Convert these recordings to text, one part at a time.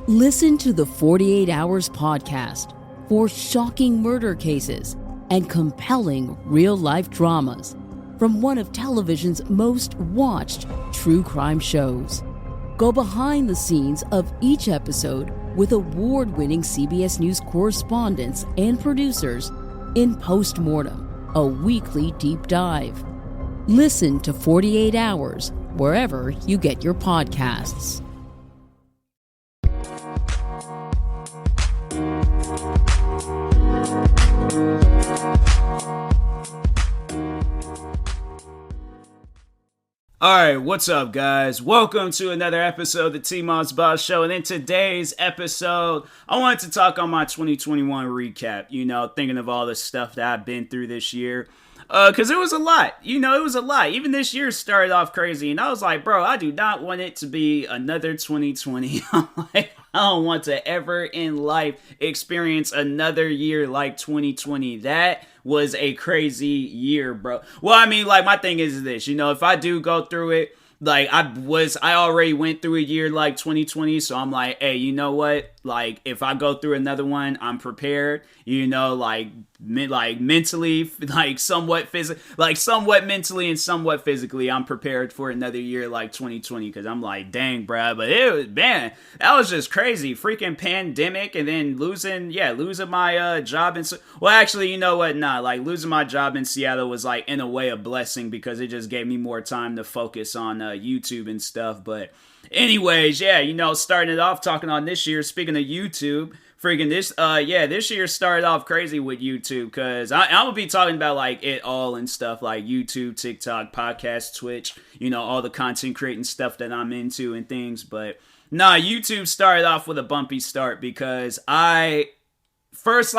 Listen to the 48 Hours podcast for shocking murder cases and compelling real-life dramas from one of television's most watched true crime shows. Go behind the scenes of each episode with award-winning CBS News correspondents and producers in Postmortem, a weekly deep dive. Listen to 48 Hours wherever you get your podcasts. Alright, what's up guys? Welcome to another episode of the TMossBoss Show, and in today's episode, I wanted to talk on my 2021 recap, thinking of all the stuff that I've been through this year. Because it was a lot, it was a lot. Even this year started off crazy, and I was like, bro, I do not want it to be another 2020. I'm like, I don't want to ever in life experience another year like 2020. That was a crazy year, bro. Well, I mean, like, my thing is this, if I do go through it, like, I already went through a year like 2020, so I'm like, hey, you know what? Like, if I go through another one, I'm prepared, mentally, somewhat mentally and somewhat physically, I'm prepared for another year like 2020, because I'm like, dang, bruh, but that was just crazy, freaking pandemic, and then losing my job in, well, actually, you know what, losing my job in Seattle was, like, in a way a blessing, because it just gave me more time to focus on YouTube and stuff. But anyways, starting it off talking on this year, speaking of YouTube, this year started off crazy with YouTube, because I'm gonna be talking about, like, it all and stuff, like YouTube, TikTok, podcast, Twitch, all the content creating stuff that I'm into and things. But YouTube started off with a bumpy start, because first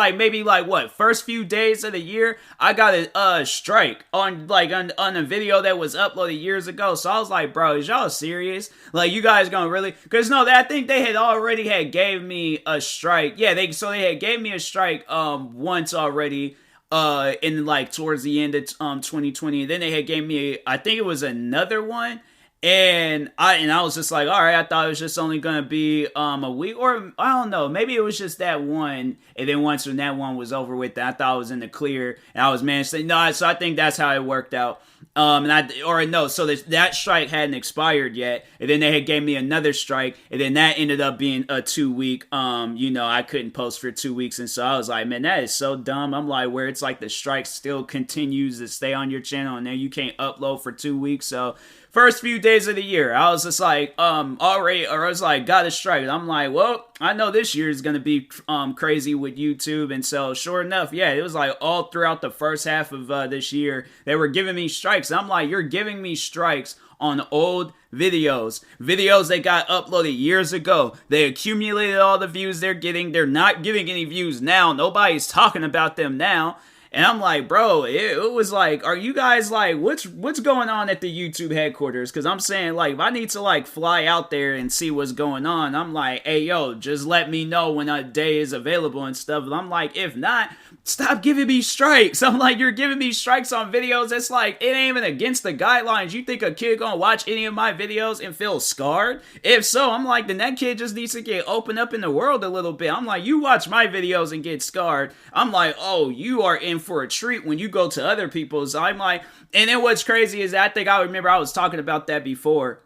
few days of the year, I got a strike on a video that was uploaded years ago. So I was like, bro, is y'all serious? Like, you guys gonna really? Because I think they had already gave me a strike. Yeah, they had gave me a strike once already in towards the end of 2020. And then they had gave me I think it was another one. And I was just like, all right, I thought it was just only going to be a week, or I don't know, maybe it was just that one. And then once when that one was over with, I thought I was in the clear, and I was managed to, no, so I think that's how it worked out. So that strike hadn't expired yet, and then they had gave me another strike, and then that ended up being a 2-week, I couldn't post for 2 weeks, and so I was like, man, that is so dumb. I'm like, where it's like the strike still continues to stay on your channel, and then you can't upload for 2 weeks. So first few days of the year, I was just like, got a strike. And I'm like, well, I know this year is going to be crazy with YouTube. And so, sure enough, it was like all throughout the first half of this year, they were giving me strikes. I'm like, you're giving me strikes on old videos that got uploaded years ago. They accumulated all the views they're getting. They're not giving any views now. Nobody's talking about them now. And I'm like, bro, it was like, are you guys like, what's going on at the YouTube headquarters? Because I'm saying, like, if I need to, like, fly out there and see what's going on, I'm like, hey, yo, just let me know when a day is available and stuff. And I'm like, if not, stop giving me strikes. I'm like, you're giving me strikes on videos. It's like, it ain't even against the guidelines. You think a kid gonna watch any of my videos and feel scarred? If so, I'm like, then that kid just needs to get opened up in the world a little bit. I'm like, you watch my videos and get scarred. I'm like, oh, you are in for a treat when you go to other people's. I'm like, and then what's crazy is I think I remember I was talking about that before,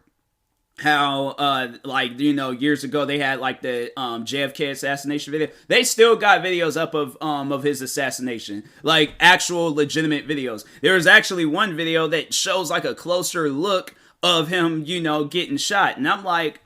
how years ago they had like the JFK assassination video. They still got videos up of his assassination, like actual legitimate videos. There was actually one video that shows like a closer look of him, getting shot, and I'm like,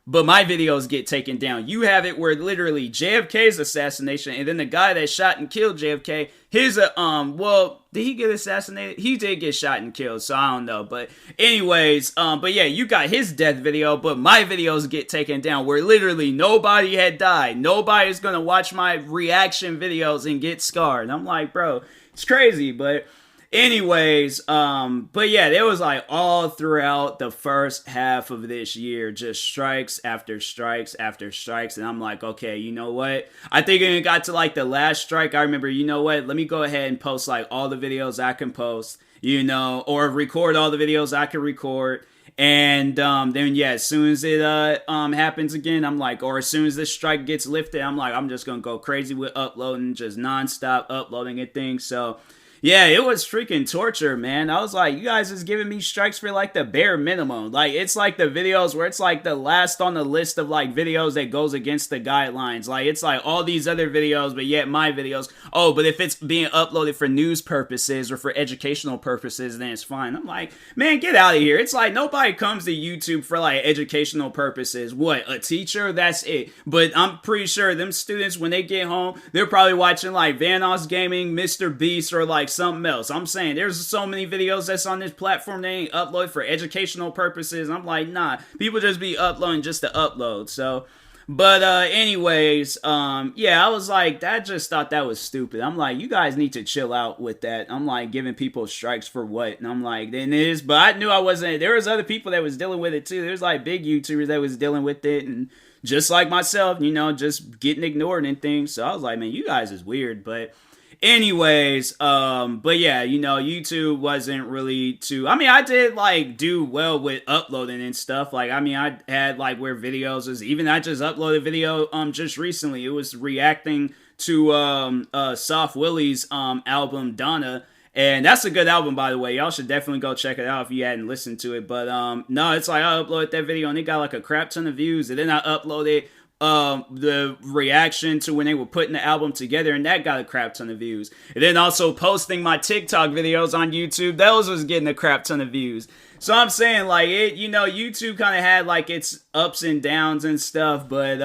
but my videos get taken down. You have it where literally JFK's assassination, and then the guy that shot and killed JFK, did he get assassinated? He did get shot and killed, so I don't know. But anyways, you got his death video, but my videos get taken down where literally nobody had died. Nobody's gonna watch my reaction videos and get scarred. And I'm like, bro, it's crazy, but anyways, there was like all throughout the first half of this year, just strikes after strikes after strikes. And I'm like, okay, you know what? I think when it got to like the last strike, I remember, you know what? Let me go ahead and post like all the videos I can post, or record all the videos I can record. And then yeah, as soon as it happens again, I'm like, or as soon as this strike gets lifted, I'm like, I'm just gonna go crazy with uploading, just nonstop uploading and things. So yeah, it was freaking torture, man. I was like, you guys is giving me strikes for like the bare minimum. Like, it's like the videos where it's like the last on the list of like videos that goes against the guidelines. Like, it's like all these other videos, but yet my videos. Oh, but if it's being uploaded for news purposes or for educational purposes, then it's fine. I'm like, man, get out of here. It's like nobody comes to YouTube for like educational purposes. What, a teacher? That's it. But I'm pretty sure them students, when they get home, they're probably watching like Vanoss Gaming, Mr. Beast, or like something else. I'm saying there's so many videos that's on this platform they ain't upload for educational purposes. I'm like, nah, people just be uploading just to upload. So, but anyways, yeah, I was like, that just thought that was stupid. I'm like, you guys need to chill out with that. I'm like, giving people strikes for what? And I'm like, then it is, but I knew I wasn't. There was other people that was dealing with it too. There's like big YouTubers that was dealing with it, and just like myself, you know, just getting ignored and things. So I was like, man, you guys is weird. But anyways, but yeah, you know, YouTube wasn't really too, I mean, I did like do well with uploading and stuff. Like, I mean, I had like where videos was, even I just uploaded a video just recently. It was reacting to Soft Willie's album Donna. And that's a good album, by the way. Y'all should definitely go check it out if you hadn't listened to it. But no, it's like I uploaded that video and it got like a crap ton of views. And then I uploaded the reaction to when they were putting the album together, and that got a crap ton of views. And then also posting my TikTok videos on YouTube, those was getting a crap ton of views. So I'm saying, like, it, you know, YouTube kind of had like its ups and downs and stuff, but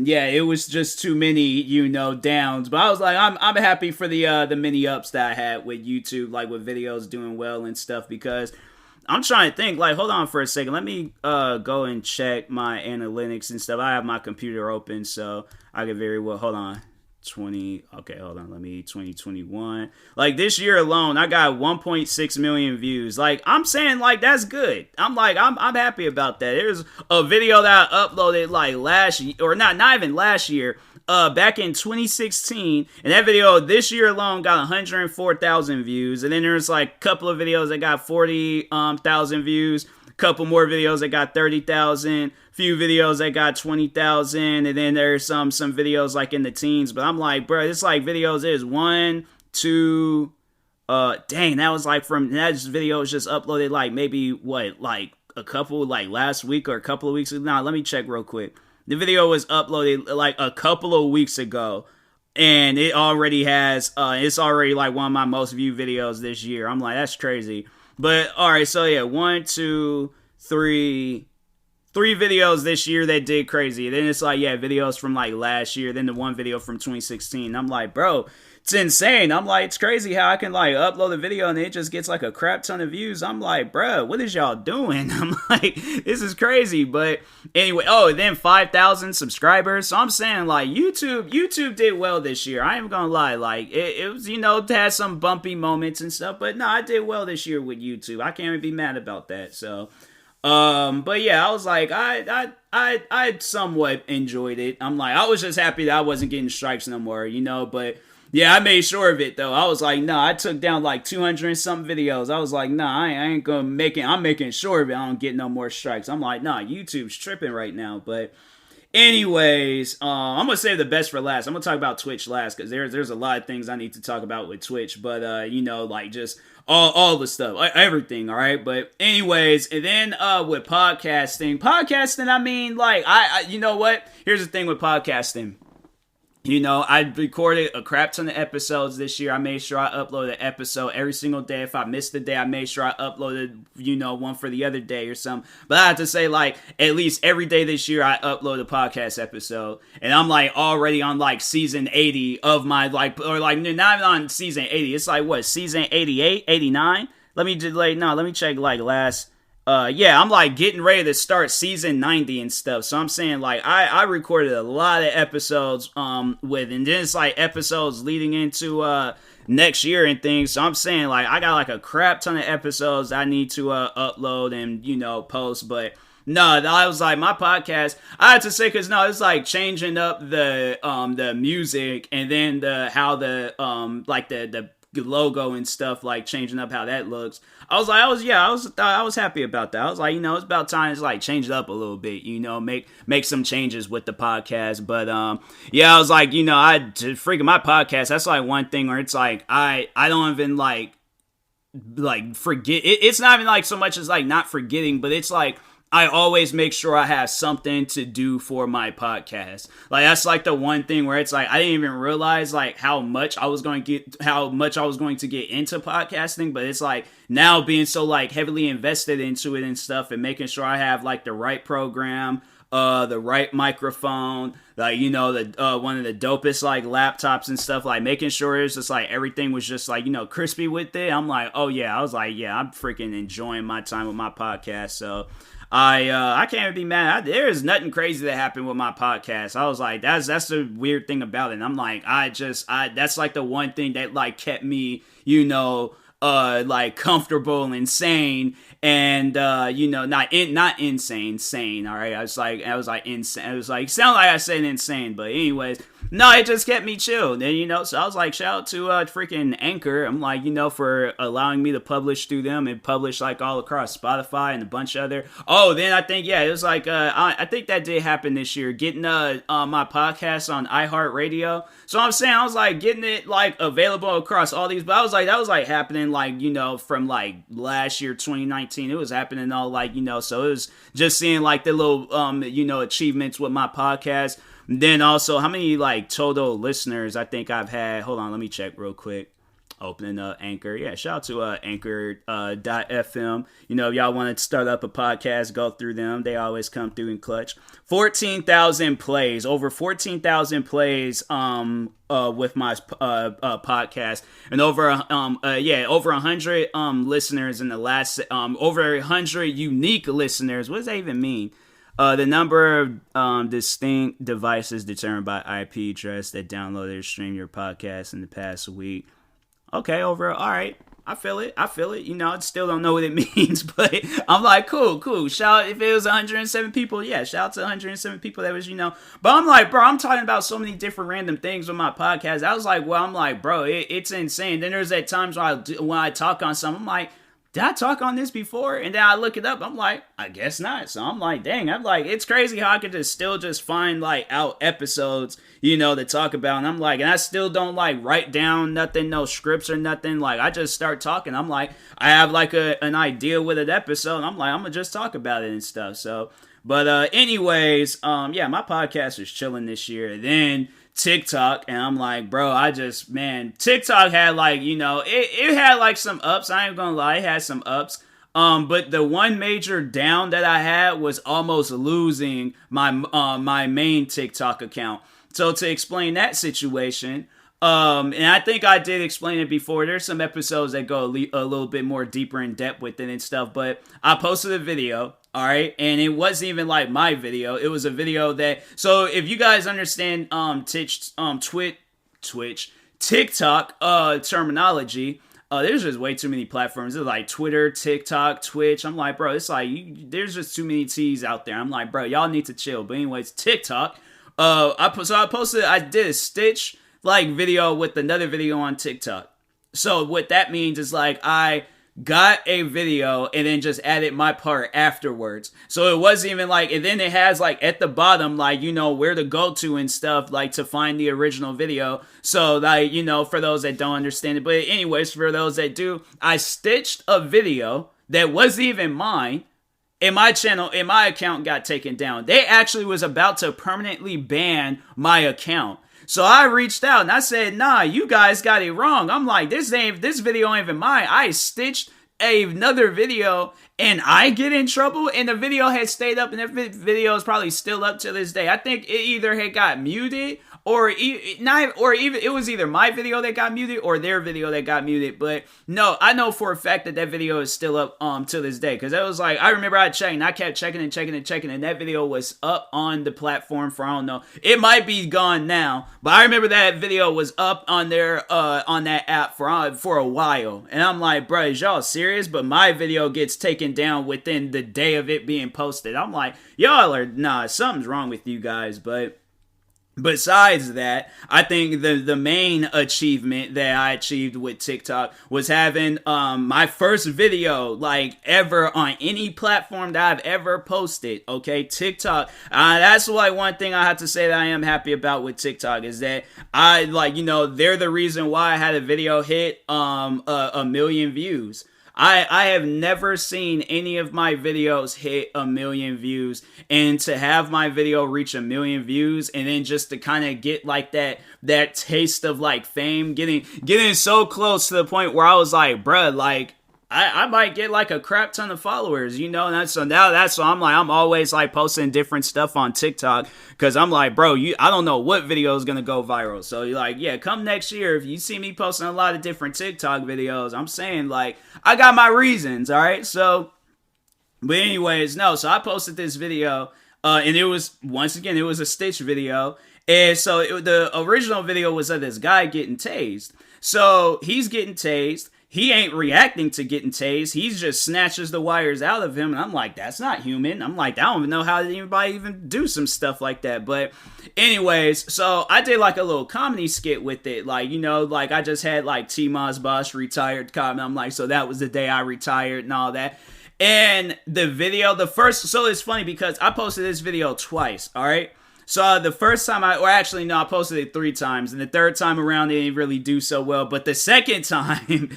yeah, it was just too many, you know, downs. But I was like, I'm happy for the many ups that I had with YouTube, like with videos doing well and stuff, because I'm trying to think, like, hold on for a second. Let me go and check my analytics and stuff. I have my computer open, so I can very well, hold on. 2021. Like, this year alone, I got 1.6 million views. Like, I'm saying, like, that's good. I'm like, I'm happy about that. There's a video that I uploaded, like, last year, or not even last year, back in 2016, and that video this year alone got 104,000 views. And then there's like a couple of videos that got 40,000 views, a couple more videos that got 30,000, few videos that got 20,000, and then there's some videos like in the teens. But I'm like, bro, it's like videos is 1, 2, dang, that was like from that video was just uploaded like maybe what, like a couple, like last week or a couple of weeks ago. Nah, let me check real quick. The video was uploaded like a couple of weeks ago, and it already has, it's already like one of my most viewed videos this year. I'm like, that's crazy. But all right, so yeah, 1, 2, 3 videos this year that did crazy. Then it's like, yeah, videos from like last year, then the one video from 2016. I'm like, bro, it's insane. I'm like, it's crazy how I can like upload a video and it just gets like a crap ton of views. I'm like, bro, what is y'all doing? I'm like, this is crazy. But anyway, oh, then 5,000 subscribers. So I'm saying, like, YouTube did well this year. I ain't gonna lie. Like, it was, you know, it had some bumpy moments and stuff, but no, I did well this year with YouTube. I can't even be mad about that. So but yeah, I was like, I somewhat enjoyed it. I'm like, I was just happy that I wasn't getting strikes no more, you know. But yeah, I made sure of it though. I was like, nah, I took down like 200 and something videos. I was like, nah, I ain't gonna make it. I'm making sure of it. I don't get no more strikes. I'm like, nah, YouTube's tripping right now. But anyways, I'm gonna save the best for last. I'm gonna talk about Twitch last, because there's a lot of things I need to talk about with Twitch. But you know, like just all the stuff, everything. All right. But anyways, and then with podcasting, I mean, like, I you know what? Here's the thing with podcasting. You know, I recorded a crap ton of episodes this year. I made sure I uploaded an episode every single day. If I missed a day, I made sure I uploaded, you know, one for the other day or something. But I have to say, like, at least every day this year, I upload a podcast episode. And I'm, like, already on, like, season 80 of my, like, or, like, not even on season 80. It's, like, what, season 88, 89? Let me just, like, no, let me check, like, last... yeah, I'm like getting ready to start season 90 and stuff. So I'm saying, like, I recorded a lot of episodes with, and then it's like episodes leading into next year and things. So I'm saying, like, I got like a crap ton of episodes I need to upload and, you know, post. But no, I was like, my podcast, I had to say, because no, it's like changing up the music, and then how the like the logo and stuff, like changing up how that looks. I was happy about that. I was like, it's about time to like change it up a little bit, make some changes with the podcast. But yeah, I was like, freaking my podcast. That's like one thing where it's like I don't even like forget. It's not even like so much as like not forgetting, but it's like I always make sure I have something to do for my podcast. Like that's like the one thing where it's like I didn't even realize like how much I was going to get into podcasting, but it's like now being so like heavily invested into it and stuff, and making sure I have like the right program, the right microphone, like the one of the dopest like laptops and stuff, like making sure it's just like everything was just like crispy with it. I'm like, oh yeah, I was like, yeah, I'm freaking enjoying my time with my podcast. So I can't even be mad. There is nothing crazy that happened with my podcast. I was like, that's the weird thing about it. And I'm like, that's like the one thing that like kept me, like comfortable and sane, and not insane, sane. All right, I was like insane. I was like, sound like I said insane, but anyways, no, it just kept me chill. And so I was like, shout out to freaking Anchor. I'm like, for allowing me to publish through them and publish like all across Spotify and a bunch of other. Oh, then I think it was like I think that did happen this year, getting my podcast on iHeartRadio. So I'm saying I was like getting it like available across all these, but I was like that was like happening like from like last year 2019. It was happening all like so it was just seeing like the little achievements with my podcast. Then also, how many like total listeners I think I've had? Hold on, let me check real quick. Opening up Anchor. Yeah, shout out to Anchor.fm. If y'all want to start up a podcast, go through them. They always come through in clutch. 14,000 plays. Over 14,000 plays with my podcast. And over 100 listeners in the last over 100 unique listeners. What does that even mean? The number of distinct devices determined by IP address that downloaded or streamed your podcast in the past week. Okay, all right. I feel it. I still don't know what it means, but I'm like, cool. Shout out if it was 107 people. Yeah, shout out to 107 people. That was, But I'm like, bro, I'm talking about so many different random things with my podcast. I was like, bro, it's insane. Then there's that times when I talk on something, I'm like, did I talk on this before? And then I look it up. I'm like, I guess not. So I'm like, dang. I'm like, it's crazy how I could just find like out episodes, to talk about. And I'm like, and I still don't like write down nothing, no scripts or nothing. Like I just start talking. I'm like, I have like an idea with an episode. And I'm like, I'm gonna just talk about it and stuff. So, but anyways, yeah, my podcast is chilling this year. Then TikTok, and I'm like, bro, TikTok had like, it had like some ups. I ain't gonna lie, it had some ups. But the one major down that I had was almost losing my main TikTok account. So to explain that situation, and I think I did explain it before. There's some episodes that go a little bit more deeper in depth with it and stuff, but I posted a video. All right, and it wasn't even like my video. It was a video that. So if you guys understand Twitch, TikTok terminology, there's just way too many platforms. There's like Twitter, TikTok, Twitch. I'm like, bro, it's like there's just too many T's out there. I'm like, bro, y'all need to chill. But anyways, TikTok. I did a Stitch like video with another video on TikTok. So what that means is like I got a video and then just added my part afterwards. So it wasn't even like, and then it has like at the bottom, like, where to go to and stuff, like to find the original video. So like, for those that don't understand it, but anyways, for those that do, I stitched a video that wasn't even mine. And my channel, and my account got taken down. They actually was about to permanently ban my account. So I reached out and I said, nah, you guys got it wrong. I'm like, this video ain't even mine. I stitched another video and I get in trouble, and the video had stayed up, and that video is probably still up to this day. I think it either had got muted or even it was either my video that got muted or their video that got muted. But no, I know for a fact that video is still up to this day, because it was like, I remember I checked and I kept checking and that video was up on the platform for, I don't know, it might be gone now, but I remember that video was up on their on that app for a while. And I'm like, bro, is y'all serious? But my video gets taken down within the day of it being posted. I'm like, y'all are, nah, something's wrong with you guys. But Besides that, I think the main achievement that I achieved with TikTok was having my first video like ever on any platform that I've ever posted. Okay, TikTok. That's like one thing I have to say that I am happy about with TikTok is that I like, you know, they're the reason why I had a video hit a million views. I have never seen any of my videos hit a million views, and to have my video reach a million views and then just to kind of get like that taste of like fame, getting so close to the point where I was like, bruh, like I might get like a crap ton of followers, you know, and that's so I'm like, I'm always like posting different stuff on TikTok because I'm like, bro, I don't know what video is gonna go viral. So you're like, yeah, come next year if you see me posting a lot of different TikTok videos, I'm saying like I got my reasons, all right. So, but anyways, no. So I posted this video, and it was once again it was a Stitch video, and so the original video was of this guy getting tased. So he's getting tased. He ain't reacting to getting tased. He just snatches the wires out of him. And I'm like, that's not human. I'm like, I don't even know how anybody even do some stuff like that. But anyways, so I did like a little comedy skit with it. Like, you know, like I just had like TMossBoss retired comment. I'm like, so that was the day I retired and all that. And the video, so it's funny because I posted this video twice, all right? So the first time I posted it 3 times, and the third time around it didn't really do so well. But the second time,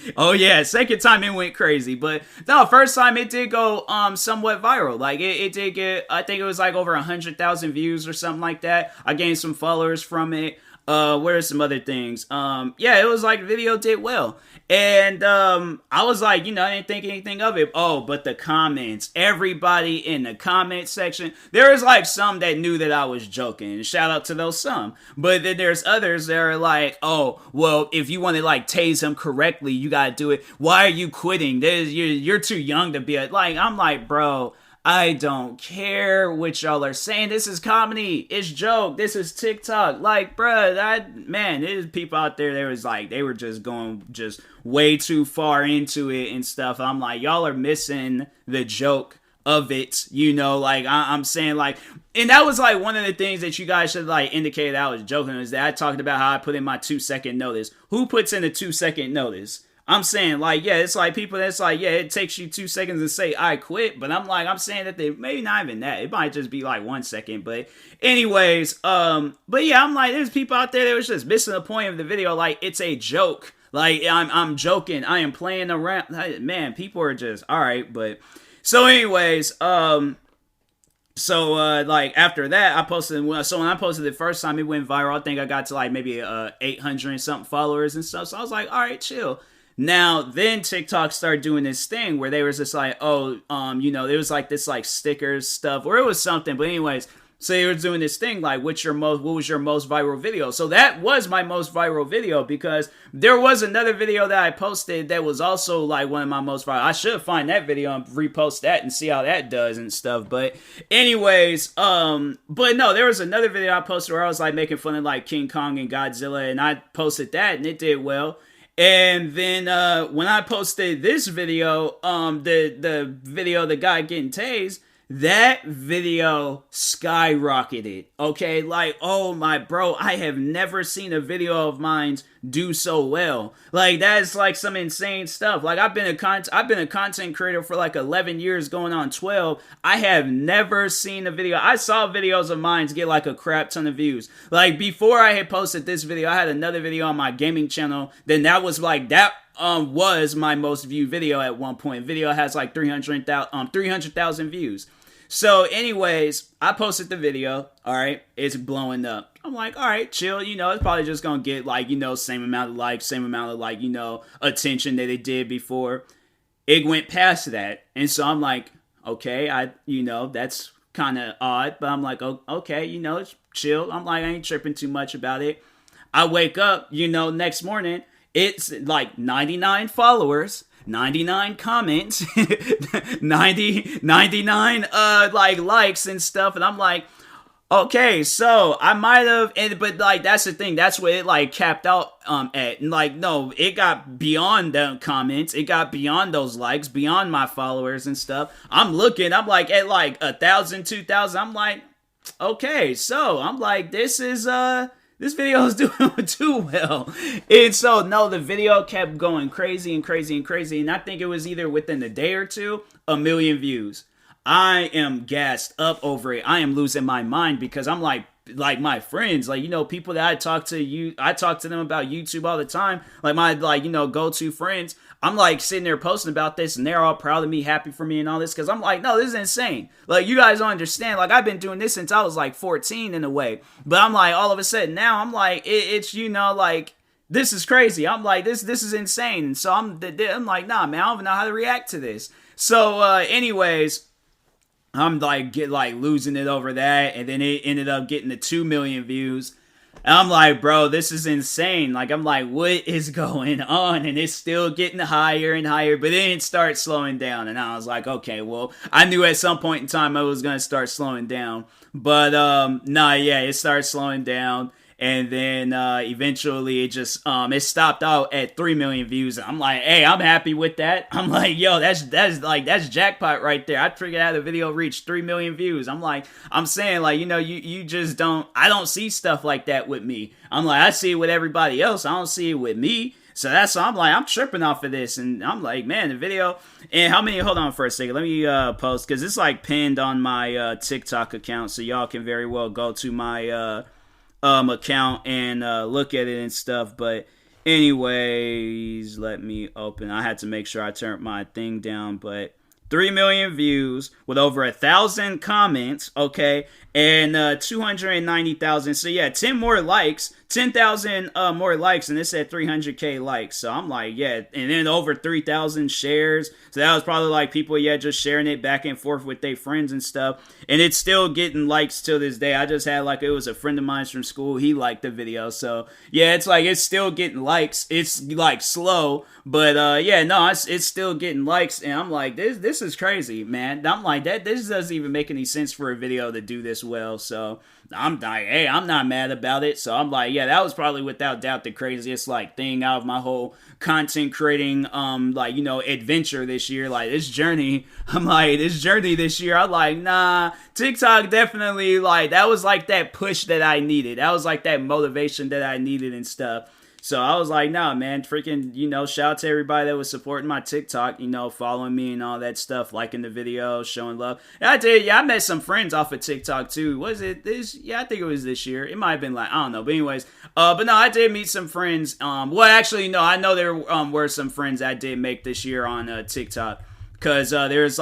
second time it went crazy. But no, first time it did go somewhat viral. Like it did get, I think it was like over 100,000 views or something like that. I gained some followers from it. Where are some other things? It was like the video did well. And I was like, you know, I didn't think anything of it. Oh, but the comments, everybody in the comment section, there was like some that knew that I was joking. Shout out to those some. But then there's others that are like, oh, well, if you want to like tase him correctly, you gotta do it. Why are you quitting? You're too young to be like, I'm like, bro, I don't care what y'all are saying. This is comedy. It's joke. This is TikTok. Like, bruh, there's people out there they were just going just way too far into it and stuff. I'm like, y'all are missing the joke of it, you know, like I'm saying like, and that was like one of the things that you guys should like indicate that I was joking is that I talked about how I put in my 2-second notice. Who puts in a 2-second notice? I'm saying, like, yeah, it's like people that's like, yeah, it takes you 2 seconds to say I quit, but I'm saying that they maybe not even that. It might just be like 1 second, but anyways, but yeah, I'm like, there's people out there that was just missing the point of the video, like it's a joke, like I'm joking, I am playing around, man. People are just all right, but so anyways, like after that, I posted. So when I posted the first time, it went viral. I think I got to like maybe 800 and something followers and stuff. So I was like, all right, chill. Now, then TikTok started doing this thing where they was just like, you know, there was like this like stickers stuff, or it was something. But anyways, so they were doing this thing like, what was your most viral video? So that was my most viral video because there was another video that I posted that was also like one of my most viral. I should find that video and repost that and see how that does and stuff. But anyways, but no, there was another video I posted where I was like making fun of like King Kong and Godzilla, and I posted that and it did well. And then when I posted this video, the video of the guy getting tased, that video skyrocketed. Okay, like, oh my bro, I have never seen a video of mine do so well. Like, that's like some insane stuff. Like, I've been a content creator for like 11 years, going on 12. I have never seen a video. I saw videos of mine get like a crap ton of views. Like, before I had posted this video, I had another video on my gaming channel. Then that was like that. Was my most viewed video at one point. Video has like 300,000 views. So anyways, I posted the video. All right, it's blowing up. I'm like, all right, chill. You know, it's probably just gonna get like, you know, same amount of likes, same amount of like, you know, attention that it did before. It went past that, and so I'm like, okay, you know, that's kind of odd, but I'm like, oh, okay, you know, it's chill. I'm like, I ain't tripping too much about it. I wake up, you know, next morning. It's like 99 followers, 99 comments, 99 like likes and stuff, and I'm like, okay, so I might have, but like that's the thing, that's what it like capped out at, and like no, it got beyond the comments, it got beyond those likes, beyond my followers and stuff. I'm like at like 1,000, 2,000. I'm like, okay, so I'm like, this video is doing too well. And so no, the video kept going crazy and crazy and crazy. And I think it was either within a day or two, 1 million views. I am gassed up over it. I am losing my mind because I'm like my friends, like, you know, people that I talk to them about YouTube all the time, like my, like, you know, go-to friends. I'm like sitting there posting about this and they're all proud of me, happy for me and all this, because I'm like, no, this is insane. Like, you guys don't understand. Like, I've been doing this since I was like 14 in a way, but I'm like, all of a sudden now I'm like, it's, you know, like, this is crazy. I'm like, this is insane. And so I'm like, nah, man, I don't even know how to react to this. So anyways, I'm like losing it over that, and then it ended up getting to 2 million views. And I'm like, bro, this is insane. Like, I'm like, what is going on? And it's still getting higher and higher, but then it starts slowing down. And I was like, okay, well, I knew at some point in time I was gonna start slowing down, but it started slowing down. And then eventually it just it stopped out at 3 million views. And I'm like, hey, I'm happy with that. I'm like, yo, that's jackpot right there. I figured out the video reached 3 million views. I'm saying, like, you know, you just don't, I don't see stuff like that with me. I'm like, I see it with everybody else. I don't see it with me. So that's why I'm like, I'm tripping off of this. And I'm like, man, the video, and how many, hold on for a second. Let me post, because it's like pinned on my TikTok account. So y'all can very well go to my account and look at it and stuff. But anyways, let me open. I had to make sure I turned my thing down, but 3 million views with over 1,000 comments, okay, and 290,000. So yeah, 10 more likes, 10,000 more likes, and it's at 300k likes. So I'm like, yeah, and then over 3,000 shares. So that was probably like people, yeah, just sharing it back and forth with their friends and stuff. And it's still getting likes till this day. I just had, like, it was a friend of mine from school. He liked the video. So yeah, it's like, it's still getting likes. It's like slow, but yeah, no, it's still getting likes. And I'm like, this is crazy, man. I'm like, this doesn't even make any sense for a video to do this well. So I'm like, hey, I'm not mad about it. So I'm like, yeah, that was probably without doubt the craziest, like, thing out of my whole content creating like, you know, adventure this year. Like, this journey, I'm like, this journey this year, I'm like, nah, TikTok definitely, like, that was like that push that I needed. That was like that motivation that I needed and stuff. So I was like, nah, man, freaking, you know, shout out to everybody that was supporting my TikTok, you know, following me and all that stuff, liking the videos, showing love. And I did, yeah, I met some friends off of TikTok too. Was it this? Yeah, I think it was this year. It might have been like, I don't know. But anyways, but no, I did meet some friends. Well, actually, no, I know there were some friends I did make this year on TikTok. Because there's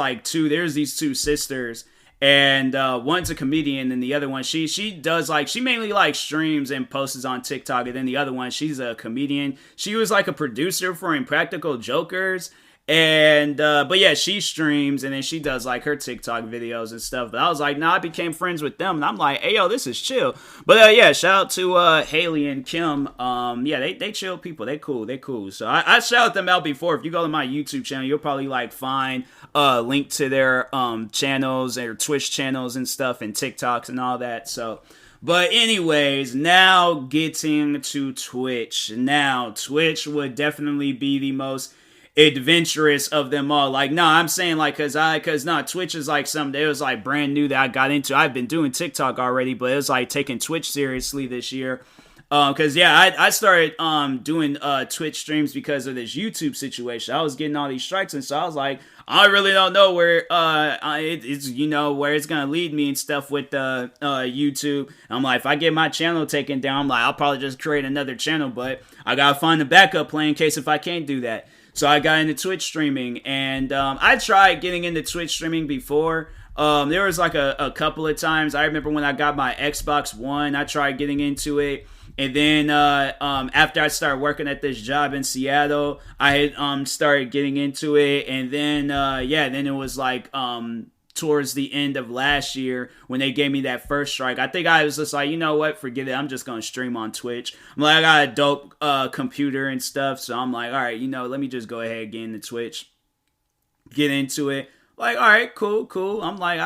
these two sisters. And one's a comedian, and the other one, she does, like, she mainly, like, streams and posts on TikTok. And then the other one, she's a comedian. She was like a producer for Impractical Jokers. And but yeah, she streams, and then she does, like, her TikTok videos and stuff. But I was like, nah, I became friends with them, and I'm like, hey, yo, this is chill. But yeah, shout out to Haley and Kim. Yeah, they chill people. They cool. So I shouted them out before. If you go to my YouTube channel, you'll probably, like, find link to their channels, their Twitch channels and stuff, and TikToks and all that. So, but anyways, now getting to Twitch. Now, Twitch would definitely be the most adventurous of them all. Like, no, I'm saying, like, cause Twitch is like something, it was like brand new that I got into. I've been doing TikTok already, but it was like taking Twitch seriously this year. Cause yeah, I started doing Twitch streams because of this YouTube situation. I was getting all these strikes, and so I was like, I really don't know where it's, you know, where it's gonna lead me and stuff with YouTube. I'm like, if I get my channel taken down, I'm like, I'll probably just create another channel, but I gotta find a backup plan in case if I can't do that. So I got into Twitch streaming, and I tried getting into Twitch streaming before. There was like a couple of times. I remember when I got my Xbox One, I tried getting into it. And then after I started working at this job in Seattle, I had started getting into it. And then, then it was like towards the end of last year when they gave me that first strike. I think I was just like, you know what, forget it. I'm just going to stream on Twitch. I'm like, I got a dope computer and stuff. So I'm like, all right, you know, let me just go ahead and get into Twitch, get into it. Like, all right, cool. I'm like,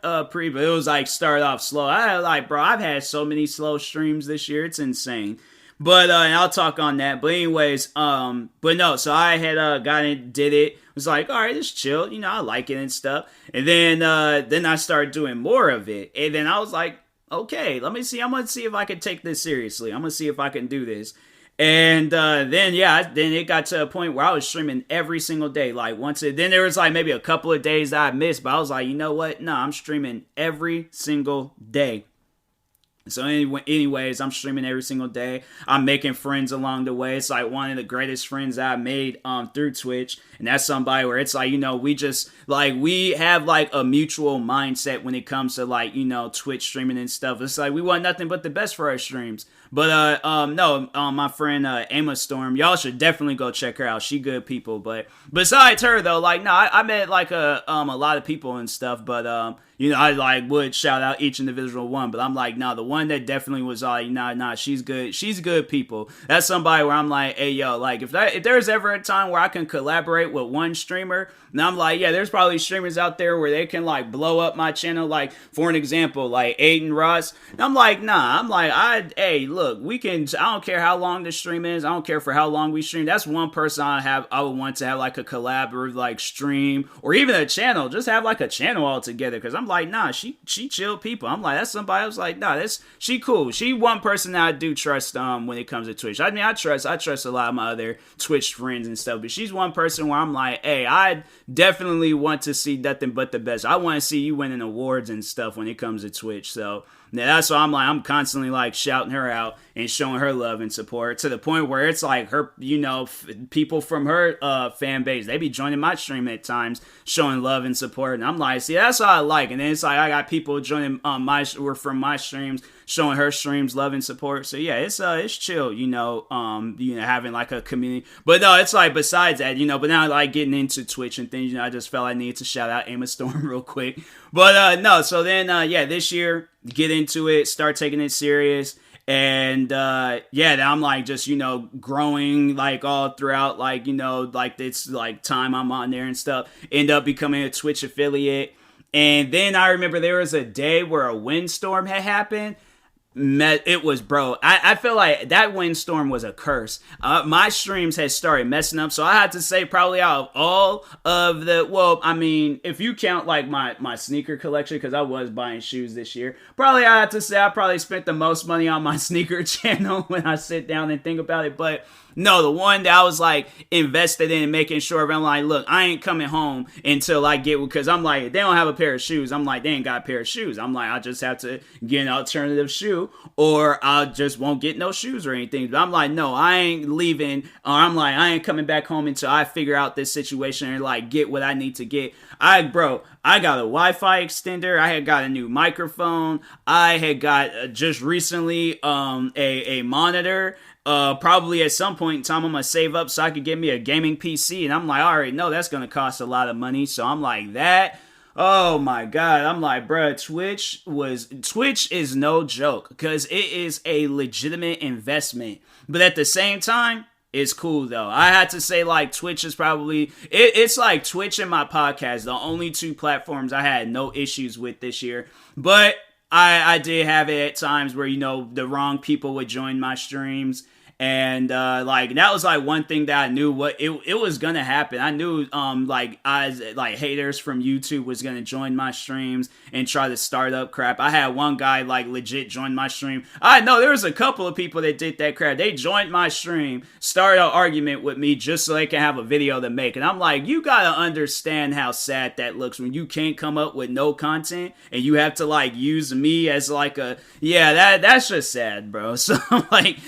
but it was like started off slow. I've had so many slow streams this year. It's insane. and I'll talk on that. But anyways, but no, so I had got it, did it. Was like, all right, it's chill. I like it and stuff. And then I started doing more of it. And then I was like, okay, let me see. I'm gonna see if I can take this seriously. I'm gonna see if I can do this. And then it got to a point where I was streaming every single day. Like then there was like maybe a couple of days that I missed, but I was like, you know what? No, I'm streaming every single day. So anyways, I'm streaming every single day. I'm making friends along the way. It's like one of the greatest friends that I made through Twitch. And that's somebody where it's like, we just like, we have like a mutual mindset when it comes to like, Twitch streaming and stuff. It's like we want nothing but the best for our streams. But no, my friend Emma Storm, y'all should definitely go check her out. She good people. But besides her though, like no, I met like a lot of people and stuff. But I like would shout out each individual one. But I'm like, nah, the one that definitely was like, nah, she's good. She's good people. That's somebody where I'm like, hey yo, like if there's ever a time where I can collaborate with one streamer, and I'm like, yeah, there's probably streamers out there where they can like blow up my channel. Like for an example, like Aiden Ross. And I'm like, nah, I'm like, hey, look, we can. I don't care how long the stream is. I don't care for how long we stream. That's one person I would want to have like a collaborative like stream or even a channel. Just have like a channel all together. Because I'm like, nah, she chill people. I'm like, that's somebody. I was like, nah, she cool. She one person that I do trust when it comes to Twitch. I mean, I trust a lot of my other Twitch friends and stuff. But she's one person where I'm like, hey, I definitely want to see nothing but the best. I want to see you winning awards and stuff when it comes to Twitch. So yeah, that's why I'm constantly like shouting her out and showing her love and support to the point where it's like her, people from her fan base, they be joining my stream at times, showing love and support. And I'm like, see, that's what I like. And then it's like I got people joining from my streams, showing her streams love and support. So yeah, it's chill, having like a community. But no, it's like besides that, but now like getting into Twitch and things, I just felt I needed to shout out Emma Storm real quick. But no, so then this year, get into it, start taking it serious. And now I'm like just growing like all throughout like like it's like time I'm on there and stuff. End up becoming a Twitch affiliate. And then I remember there was a day where a windstorm had happened. It was, bro, I feel like that windstorm was a curse. My streams had started messing up, so I had to say probably out of all of if you count like my sneaker collection, because I was buying shoes this year, probably I had to say I probably spent the most money on my sneaker channel when I sit down and think about it. But no, the one that I was like invested in making sure, I'm like, look, I ain't coming home until I get, because I'm like, they don't have a pair of shoes. I'm like, they ain't got a pair of shoes. I'm like, I just have to get an alternative shoe, or I just won't get no shoes or anything. But I'm like, no, I ain't leaving. Or I'm like, I ain't coming back home until I figure out this situation and like get what I need to get. I got a Wi-Fi extender. I had got a new microphone. I had got just recently a monitor. Probably at some point in time, I'm going to save up so I could get me a gaming PC. And I'm like, all right, no, that's going to cost a lot of money. So I'm like, that. Oh my God. I'm like, bruh, Twitch is no joke, because it is a legitimate investment. But at the same time, it's cool though. I had to say like Twitch is probably, it's like Twitch and my podcast, the only two platforms I had no issues with this year. But I did have it at times where, the wrong people would join my streams. And like that was like one thing that I knew what it was gonna happen. I knew haters from YouTube was gonna join my streams and try to start up crap. I had one guy like legit join my stream. I know there was a couple of people that did that crap. They joined my stream, started an argument with me just so they can have a video to make. And I'm like, you gotta understand how sad that looks when you can't come up with no content and you have to like use me as like that's just sad, bro. So like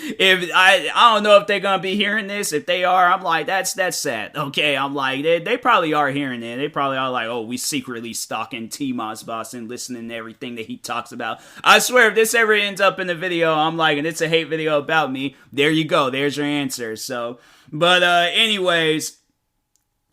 I don't know if they're gonna be hearing this. If they are, I'm like, that's sad. Okay, I'm like, they probably are hearing it. They probably are like, oh, we secretly stalking TMossBoss and listening to everything that he talks about. I swear, if this ever ends up in the video, I'm like, and it's a hate video about me, there you go. There's your answer. So, but anyways,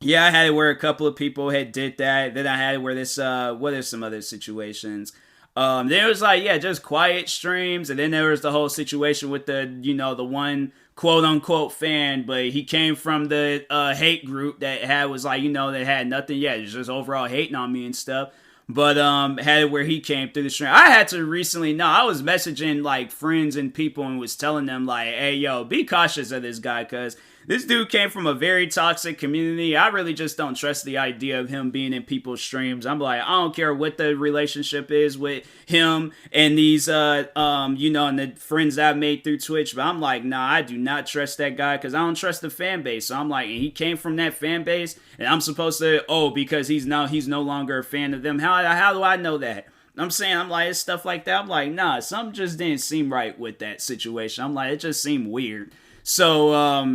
yeah, I had it where a couple of people had did that. Then I had it where this, what are some other situations? Then it was like, just quiet streams. And then there was the whole situation with the one quote unquote fan, but he came from the hate group that was like, that had nothing yet. It was just overall hating on me and stuff. But had it where he came through the stream. I had to recently know. I was messaging like friends and people and was telling them like, hey yo, be cautious of this guy, cause this dude came from a very toxic community. I really just don't trust the idea of him being in people's streams. I'm like, I don't care what the relationship is with him and these and the friends that I've made through Twitch, but I'm like, nah, I do not trust that guy because I don't trust the fan base. So I'm like, and he came from that fan base, and I'm supposed to, because he's no longer a fan of them. How do I know that? I'm like, it's stuff like that. I'm like, nah, something just didn't seem right with that situation. I'm like, it just seemed weird. So, I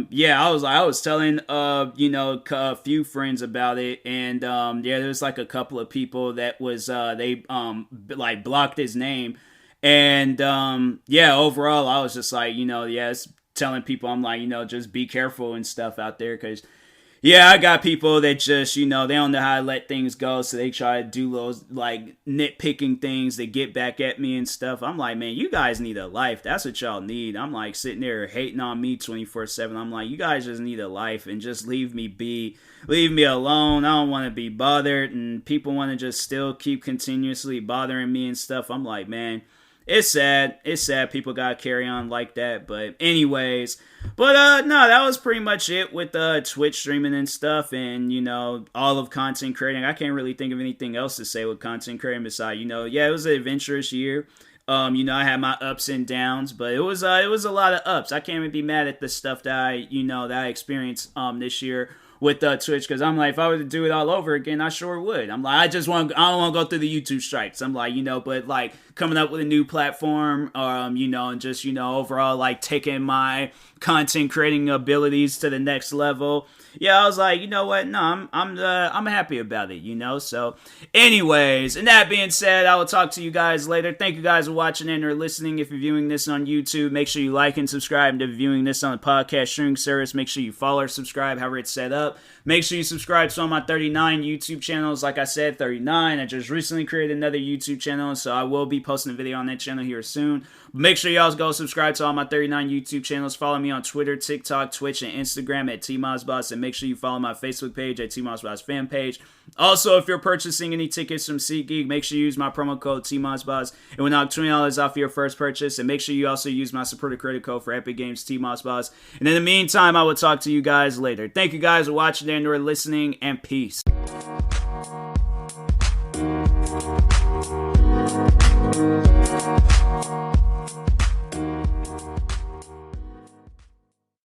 was telling, a few friends about it, and, there's like a couple of people that was, they blocked his name, and, overall, I was just like, it's telling people, I'm like, just be careful and stuff out there, because, I got people that just, they don't know how to let things go, so they try to do those, like, nitpicking things that get back at me and stuff. I'm like, man, you guys need a life. That's what y'all need. I'm, like, sitting there hating on me 24/7. I'm like, you guys just need a life and just leave me be. Leave me alone. I don't want to be bothered, and people want to just still keep continuously bothering me and stuff. I'm like, man, it's sad. It's sad people gotta carry on like that. But anyways, no, that was pretty much it with Twitch streaming and stuff, and all of content creating. I can't really think of anything else to say with content creating besides it was an adventurous year. I had my ups and downs, but it was a lot of ups. I can't even be mad at the stuff that I experienced this year with Twitch, because I'm like, if I were to do it all over again, I sure would. I'm like, I don't want to go through the YouTube strikes. I'm like, but like coming up with a new platform, and just, overall like taking my content creating abilities to the next level. I was like, you know what? No, I'm happy about it, So anyways, and that being said, I will talk to you guys later. Thank you guys for watching and or listening. If you're viewing this on YouTube, make sure you like and subscribe. And if you're viewing this on the podcast streaming service, make sure you follow or subscribe, however it's set up. Make sure you subscribe to all my 39 YouTube channels. Like I said, 39. I just recently created another YouTube channel, so I will be posting a video on that channel here soon. Make sure y'all go subscribe to all my 39 YouTube channels. Follow me on Twitter, TikTok, Twitch, and Instagram at TMossBoss. And make sure you follow my Facebook page at TMossBoss fan page. Also, if you're purchasing any tickets from SeatGeek, make sure you use my promo code TMossBoss. It will knock $20 off your first purchase. And make sure you also use my supporter credit code for Epic Games TMossBoss. And in the meantime, I will talk to you guys later. Thank you guys for watching and or listening, and peace.